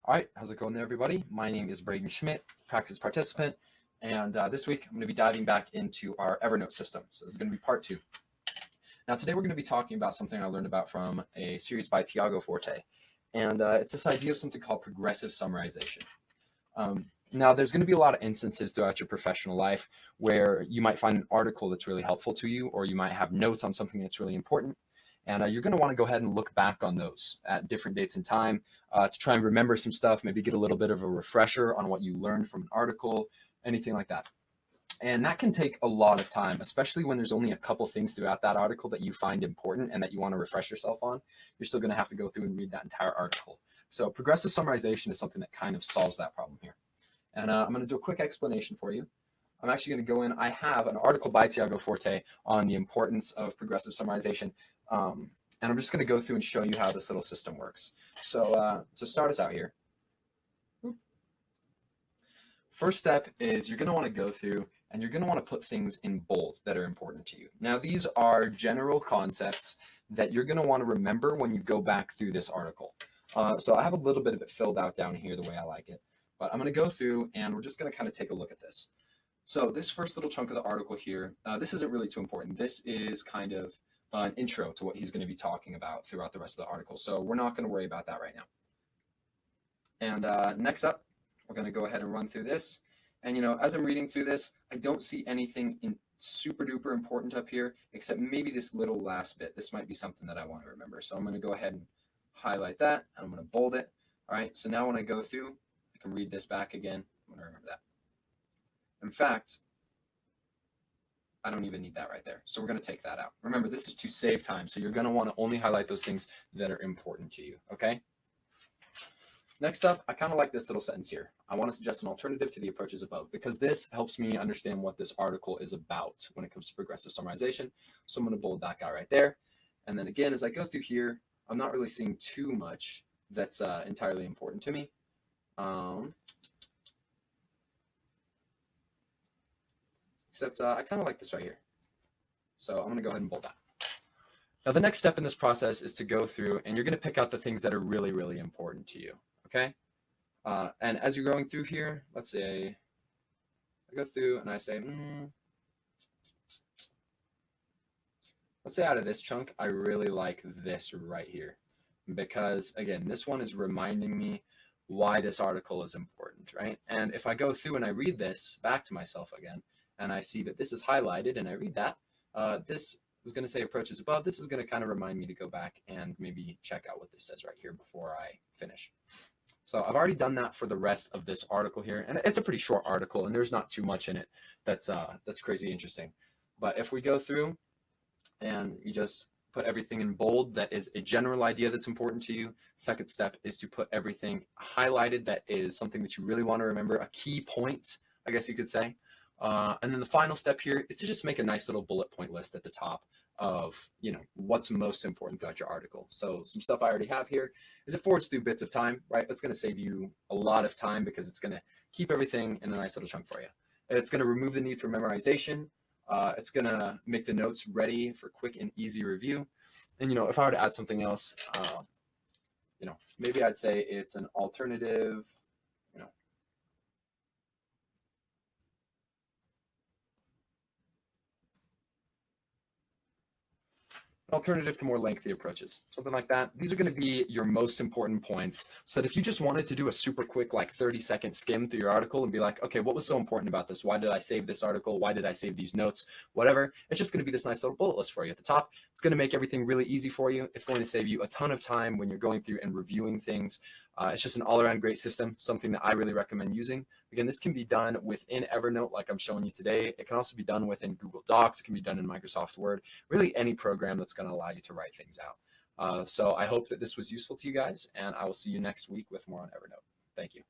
All right, how's it going there, everybody? My name is Braden Schmidt, practice participant, and this week I'm going to be diving back into our Evernote system. So this is going to be part 2. Now today we're going to be talking about something I learned about from a series by Tiago Forte, and it's this idea of something called progressive summarization. Now there's going to be a lot of instances throughout your professional life where you might find an article that's really helpful to you, or you might have notes on something that's really important. And you're going to want to go ahead and look back on those at different dates in time to try and remember some stuff, maybe get a little bit of a refresher on what you learned from an article, anything like that. And that can take a lot of time, especially when there's only a couple things throughout that article that you find important and that you want to refresh yourself on. You're still going to have to go through and read that entire article. So progressive summarization is something that kind of solves that problem here. And I'm going to do a quick explanation for you. I'm actually going to go in. I have an article by Tiago Forte on the importance of progressive summarization. And I'm just going to go through and show you how this little system works. So to start us out here, first step is you're going to want to go through and you're going to want to put things in bold that are important to you. Now, these are general concepts that you're going to want to remember when you go back through this article. So I have a little bit of it filled out down here the way I like it. But I'm going to go through and we're just going to kind of take a look at this. So this first little chunk of the article here, this isn't really too important. This is kind of an intro to what he's going to be talking about throughout the rest of the article. So we're not going to worry about that right now. And next up, we're going to go ahead and run through this. And, as I'm reading through this, I don't see anything super duper important up here, except maybe this little last bit. This might be something that I want to remember. So I'm going to go ahead and highlight that, and I'm going to bold it. All right, so now when I go through, I can read this back again. I'm going to remember that. In fact, I don't even need that right there. So we're going to take that out. Remember, this is to save time. So you're going to want to only highlight those things that are important to you. Okay. Next up, I kind of like this little sentence here. I want to suggest an alternative to the approaches above because this helps me understand what this article is about when it comes to progressive summarization. So I'm going to bold that guy right there. And then again, as I go through here, I'm not really seeing too much that's entirely important to me. Except I kind of like this right here. So I'm going to go ahead and bold that. Now, the next step in this process is to go through and you're going to pick out the things that are really, really important to you. Okay. And as you're going through here, let's say I go through and I say, let's say out of this chunk, I really like this right here because again, this one is reminding me why this article is important, right? And if I go through and I read this back to myself again, and I see that this is highlighted and I read that, this is going to say approaches above. This is going to kind of remind me to go back and maybe check out what this says right here before I finish. So I've already done that for the rest of this article here. And it's a pretty short article and there's not too much in it that's crazy interesting. But if we go through and you just put everything in bold, that is a general idea that's important to you. Second step is to put everything highlighted that is something that you really want to remember, a key point, I guess you could say. And then the final step here is to just make a nice little bullet point list at the top of, what's most important throughout your article. So some stuff I already have here is it forwards through bits of time, right? It's going to save you a lot of time because it's going to keep everything in a nice little chunk for you. It's going to remove the need for memorization. It's going to make the notes ready for quick and easy review. And, if I were to add something else, maybe I'd say it's an alternative, alternative to more lengthy approaches, something like that. These are going to be your most important points so that if you just wanted to do a super quick, like 30-second skim through your article and be like, okay, what was so important about this? Why did I save this article? Why did I save these notes? Whatever. It's just going to be this nice little bullet list for you at the top. It's going to make everything really easy for you. It's going to save you a ton of time when you're going through and reviewing things. It's just an all-around great system, something that I really recommend using. Again, this can be done within Evernote like I'm showing you today. It can also be done within Google Docs. It can be done in Microsoft Word, really any program that's going to allow you to write things out. So I hope that this was useful to you guys, and I will see you next week with more on Evernote. Thank you.